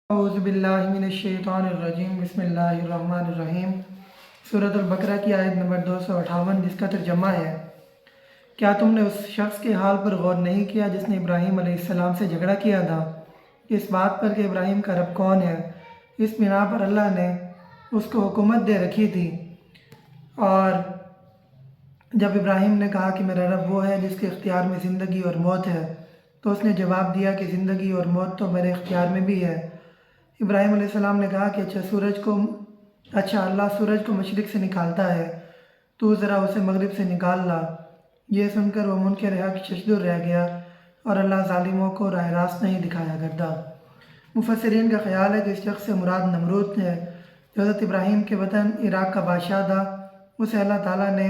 اعوذ باللہ من الشیطان الرجیم بسم اللہ الرحمن الرحیم سورۃ البقرہ کی آیت نمبر 258 جس کا ترجمہ ہے، کیا تم نے اس شخص کے حال پر غور نہیں کیا جس نے ابراہیم علیہ السلام سے جھگڑا کیا تھا، اس بات پر کہ ابراہیم کا رب کون ہے؟ اس بنا پر اللہ نے اس کو حکومت دے رکھی تھی، اور جب ابراہیم نے کہا کہ میرا رب وہ ہے جس کے اختیار میں زندگی اور موت ہے، تو اس نے جواب دیا کہ زندگی اور موت تو میرے اختیار میں بھی ہے۔ ابراہیم علیہ السلام نے کہا کہ اللہ سورج کو مشرق سے نکالتا ہے، تو ذرا اسے مغرب سے نکال لا۔ یہ سن کر وہ منکر حق ششدر رہ گیا، اور اللہ ظالموں کو راہ راست نہیں دکھایا کرتا۔ مفسرین کا خیال ہے کہ اس شخص سے مراد نمرود ہے، جو حضرت ابراہیم کے وطن عراق کا بادشاہ تھا۔ اسے اللہ تعالیٰ نے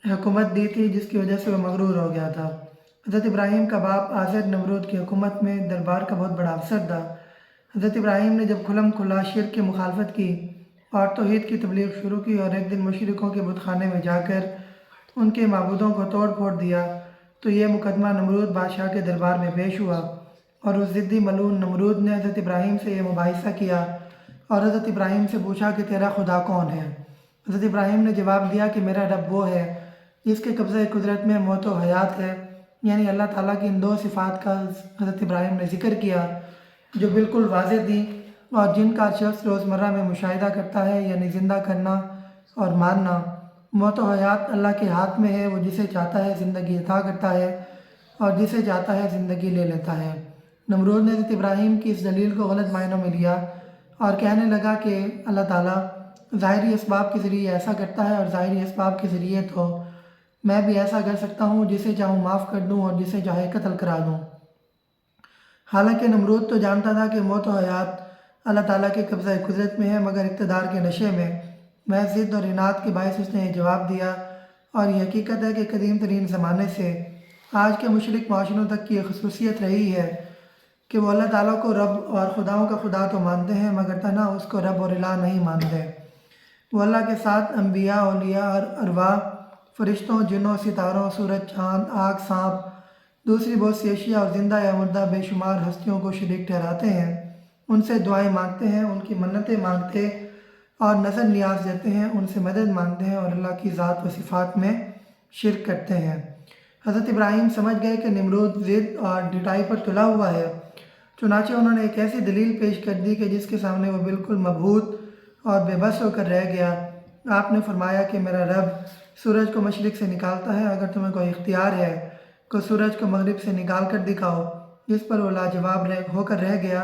حکومت دی تھی جس کی وجہ سے وہ مغرور ہو گیا تھا۔ حضرت ابراہیم کا باپ آزر نمرود کی حکومت میں دربار کا بہت بڑا افسر تھا۔ حضرت ابراہیم نے جب کھلم کھلا شرک کی مخالفت کی اور توحید کی تبلیغ شروع کی، اور ایک دن مشرکوں کے بت خانے میں جا کر ان کے معبودوں کو توڑ پھوڑ دیا، تو یہ مقدمہ نمرود بادشاہ کے دربار میں پیش ہوا، اور اس ضدی ملعون نمرود نے حضرت ابراہیم سے یہ مباحثہ کیا اور حضرت ابراہیم سے پوچھا کہ تیرا خدا کون ہے؟ حضرت ابراہیم نے جواب دیا کہ میرا رب وہ ہے جس کے قبضہ قدرت میں موت و حیات ہے، یعنی اللہ تعالیٰ کی ان دو صفات کا حضرت ابراہیم نے ذکر کیا جو بالکل واضح تھیں، اور جن کا شخص روزمرہ میں مشاہدہ کرتا ہے، یعنی زندہ کرنا اور مارنا۔ موت و حیات اللہ کے ہاتھ میں ہے، وہ جسے چاہتا ہے زندگی عطا کرتا ہے اور جسے چاہتا ہے زندگی لے لیتا ہے۔ نمرود نے حضرت ابراہیم کی اس دلیل کو غلط معنوں میں لیا اور کہنے لگا کہ اللہ تعالیٰ ظاہری اسباب کے ذریعے ایسا کرتا ہے، اور ظاہری اسباب کے ذریعے تو میں بھی ایسا کر سکتا ہوں، جسے چاہوں معاف کر دوں اور جسے چاہے قتل کرا دوں۔ حالانکہ نمرود تو جانتا تھا کہ موت و حیات اللہ تعالیٰ کے قبضہ قدرت میں ہے، مگر اقتدار کے نشے میں محض ضد اور اناد کے باعث اس نے یہ جواب دیا۔ اور یہ حقیقت ہے کہ قدیم ترین زمانے سے آج کے مشرک معاشروں تک کی یہ خصوصیت رہی ہے کہ وہ اللہ تعالیٰ کو رب اور خداؤں کا خدا تو مانتے ہیں، مگر تنہا اس کو رب اور الہ نہیں مانتے۔ وہ اللہ کے ساتھ انبیاء، اولیاء اور ارواح، فرشتوں، جنوں، ستاروں، سورج، چاند، آگ، سانپ، دوسری بہت سی اشیاء اور زندہ یا مردہ بے شمار ہستیوں کو شریک ٹھہراتے ہیں، ان سے دعائیں مانگتے ہیں، ان کی منتیں مانگتے اور نظر نیاز دیتے ہیں، ان سے مدد مانگتے ہیں، اور اللہ کی ذات و صفات میں شرک کرتے ہیں۔ حضرت ابراہیم سمجھ گئے کہ نمرود ضد اور ڈٹائی پر تلا ہوا ہے، چنانچہ انہوں نے ایک ایسی دلیل پیش کر دی کہ جس کے سامنے وہ بالکل مبہوت اور بے بس ہو کر رہ گیا۔ آپ نے فرمایا کہ میرا رب سورج کو مشرق سے نکالتا ہے، اگر تمہیں کوئی اختیار ہے کہ سورج کو مغرب سے نکال کر دکھاؤ، جس پر وہ لاجواب ہو کر رہ گیا۔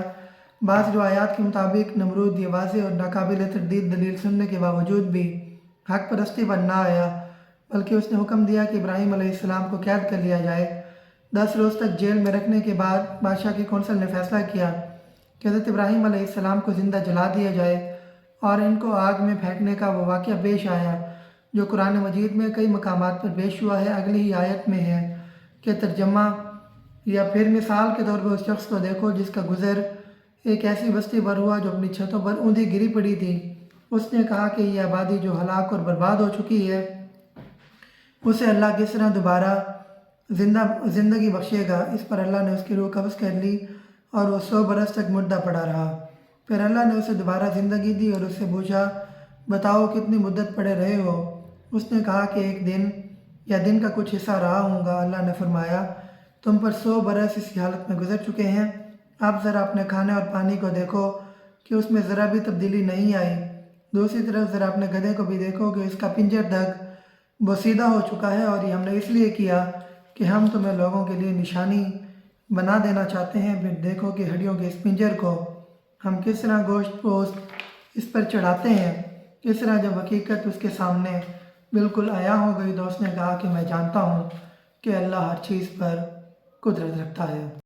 بعض روایات کے مطابق نمرود یہ واضح اور ناقابل تردید دلیل سننے کے باوجود بھی حق پرستی پر نہ آیا، بلکہ اس نے حکم دیا کہ ابراہیم علیہ السلام کو قید کر لیا جائے۔ 10 روز تک جیل میں رکھنے کے بعد بادشاہ کی کونسل نے فیصلہ کیا کہ حضرت ابراہیم علیہ السلام کو زندہ جلا دیا جائے، اور ان کو آگ میں پھینکنے کا وہ واقعہ پیش آیا جو قرآن مجید میں کئی مقامات پر پیش ہوا ہے۔ اگلی ہی آیت میں ہے کہ ترجمہ، یا پھر مثال کے طور پر اس شخص کو دیکھو جس کا گزر ایک ایسی بستی پر ہوا جو اپنی چھتوں پر اوندھی گری پڑی تھی۔ اس نے کہا کہ یہ آبادی جو ہلاک اور برباد ہو چکی ہے، اسے اللہ کس طرح دوبارہ زندگی بخشے گا؟ اس پر اللہ نے اس کی روح قبض کر لی اور وہ 100 برس تک مردہ پڑا رہا۔ پھر اللہ نے اسے دوبارہ زندگی دی اور اس سے پوچھا، بتاؤ کتنی مدت پڑے رہے ہو؟ اس نے کہا کہ ایک دن یا دن کا کچھ حصہ رہا ہوں گا۔ اللہ نے فرمایا، تم پر 100 برس اسی حالت میں گزر چکے ہیں۔ اب ذرا اپنے کھانے اور پانی کو دیکھو کہ اس میں ذرا بھی تبدیلی نہیں آئی۔ دوسری طرف ذرا اپنے گدھے کو بھی دیکھو کہ اس کا پنجر تک بوسیدہ ہو چکا ہے، اور یہ ہم نے اس لیے کیا کہ ہم تمہیں لوگوں کے لیے نشانی بنا دینا چاہتے ہیں۔ پھر دیکھو کہ ہڈیوں کے اس پنجر کو ہم کس طرح گوشت پوست اس پر چڑھاتے ہیں۔ اس طرح جب حقیقت اس کے سامنے بالکل عیاں ہو گئی تو اس نے کہا کہ میں جانتا ہوں کہ اللہ ہر چیز پر قدرت رکھتا ہے۔